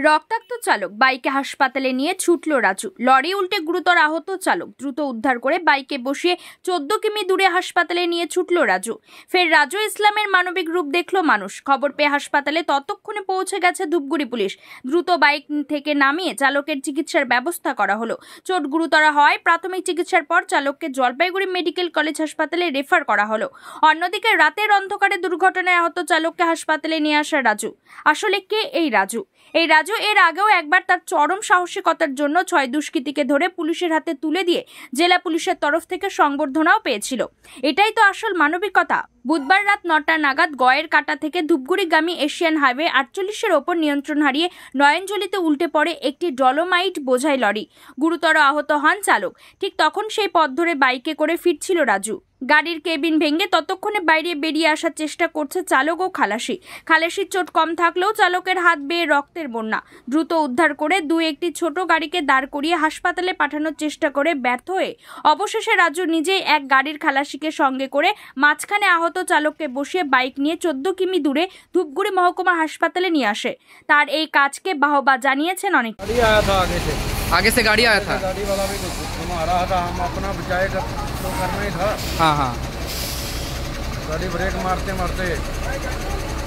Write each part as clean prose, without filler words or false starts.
রক্তাক্ত চালক বাইকে হাসপাতালে নিয়ে ছুটল রাজু। লরি উল্টে গুরুতর আহত চালক দ্রুত উদ্ধার করে বাইকে বসিয়ে 14 কিমি দূরে হাসপাতালে নিয়ে ছুটল রাজু। ফের রাজু ইসলামের মানবিক রূপ দেখল মানুষ। খবর পেয়ে হাসপাতালে ততক্ষণে পৌঁছে গেছে ধূপগুড়ি পুলিশ। দ্রুত বাইক থেকে নামিয়ে চালকের চিকিৎসার ব্যবস্থা করা হলো। চোট গুরুতর হওয়ায় প্রাথমিক চিকিৎসার পর চালককে জলপাইগুড়ি মেডিকেল কলেজ হাসপাতালে রেফার করা হলো। অন্যদিকে রাতের অন্ধকারে দুর্ঘটনায় আহত চালককে হাসপাতালে নিয়ে আসা রাজু। আসলে কে এই রাজু? এই রাজু এর আগেও একবার তার চরম সাহসিকতার জন্য 6 দুষ্কৃতীকে ধরে পুলিশের হাতে তুলে দিয়ে জেলা পুলিশের তরফ থেকে সংবর্ধনাও পেয়েছিল। এটাই তো আসল মানবিকতা। বুধবার রাত 9টা নাগাদ গয়ের কাটা থেকে ধূপগুড়িগামী এশিয়ান হাইওয়ে 48-এর ওপর নিয়ন্ত্রণ হারিয়ে নয়নজলিতে উল্টে পড়ে একটি ডলোমাইট বোঝাই লরি। গুরুতর আহত হন চালক। ঠিক তখন সেই পথ ধরে বাইকে করে ফিরছিল রাজু। গাড়ির কেবিন ভেঙে ততক্ষণে বাইরে বেরিয়ে আসার চেষ্টা করছে চালক ও খালাসি। খালাসির চোট কম থাকলেও চালকের হাত বেয়ে রক্তের বন্যা। দ্রুত উদ্ধার করে একটি ছোট গাড়িকে দাঁড় করিয়ে হাসপাতালে পাঠানোর চেষ্টা করে ব্যর্থ হয়ে অবশেষে রাজু নিজেই এক গাড়ির খালাসিকে সঙ্গে করে মাঝখানে আহত চালককে বসিয়ে বাইক নিয়ে 14 কিমি দূরে ধূপগুড়ি মহকুমা হাসপাতালে নিয়ে আসে। তার এই কাজকে বাহবা জানিয়েছেন অনেক। आगे से गाड़ी आया था, गाड़ी वाला भी घुमा रहा था, हम अपना बचाएगा तो करना ही था। हाँ हाँ, गाड़ी ब्रेक मारते मारते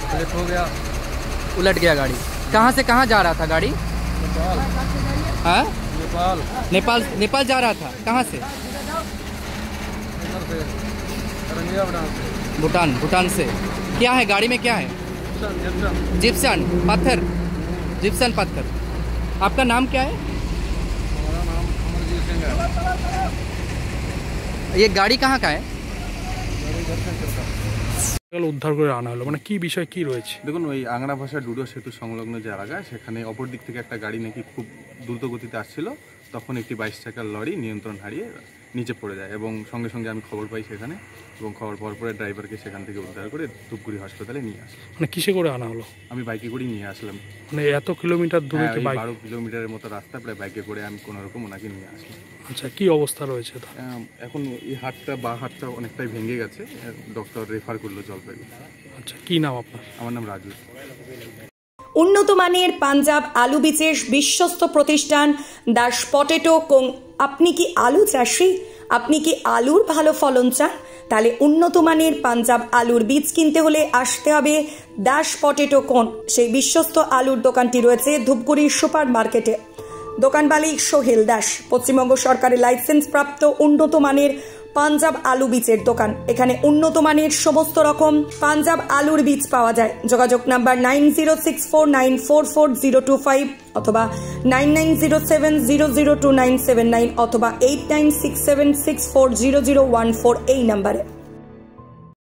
स्लिप हो गया, उलट गया गाड़ी। कहाँ से कहाँ जा रहा था गाड़ी? नेपाल। हाँ, नेपाल नेपाल नेपाल जा रहा था। कहाँ से? इधर से रंगिया भूटान से। भूटान से। क्या है गाड़ी में? क्या है? जिप्सन पत्थर। जिप्सन पत्थर। आपका नाम क्या है? हमारा नाम अमरजीत सिंह है। ये गाड़ी कहाँ का है? गाड़ी घर से चलता। উদ্ধার করে আনা হলো, মানে কি বিষয় কি রয়েছে? দেখুন, ওই আংড়া ভাষা ডুডো সেতু সংলগ্ন যে এলাকা, সেখানে অপর দিক থেকে একটা গাড়ি নাকি খুব দ্রুত গতিতে আসছিল। তখন একটি 22 চাকার লরি নিয়ন্ত্রণ হারিয়ে নিচে পড়ে যায় এবং সঙ্গে সঙ্গে আমি খবর পাই সেখানে, এবং খবর পাওয়ার পরে ড্রাইভারকে সেখান থেকে উদ্ধার করে ধূপগুড়ি হাসপাতালে নিয়ে আসি। মানে কিসে করে আনা হলো? আমি বাইকে করেই নিয়ে আসলাম। মানে এত কিলোমিটার দূরে কি বাইক? 12 কিলোমিটারের মতো রাস্তা প্রায় বাইকে করে আমি কোনোরকম ওনাকে নিয়ে আসলাম। আচ্ছা, কি অবস্থা রয়েছে? এখন এই হাতটা বা হাতটা অনেকটাই ভেঙে গেছে, ডক্টর রেফার করলো জলপাইগুড়ি। আচ্ছা, কি নাম আপনার? আমার নাম রাজু। উন্নত মানের পাঞ্জাব আলু বীজের বিশ্বস্ত প্রতিষ্ঠান দাস পটেটো কোং। আপনি কি আলু চাষি? আপনি কি আলুর ভালো ফলন চান? তাহলে উন্নত মানের পাঞ্জাব আলুর বীজ কিনতে হলে আসতে হবে দাস পটেটো কোন। সেই বিশ্বস্ত আলুর দোকানটি রয়েছে ধূপগুড়ির সুপার মার্কেটে। দোকান মালিক সোহেল দাস। পশ্চিমবঙ্গ সরকারের লাইসেন্স প্রাপ্ত উন্নত মানের পাঞ্জাব আলু বীজের দোকান। এখানে উন্নত মানের সমস্ত রকম পাঞ্জাব আলুর বীজ পাওয়া যায়। যোগাযোগ নাম্বার 9064944025 অথবা 9907002979 অথবা 8967640014 এই নাম্বারে।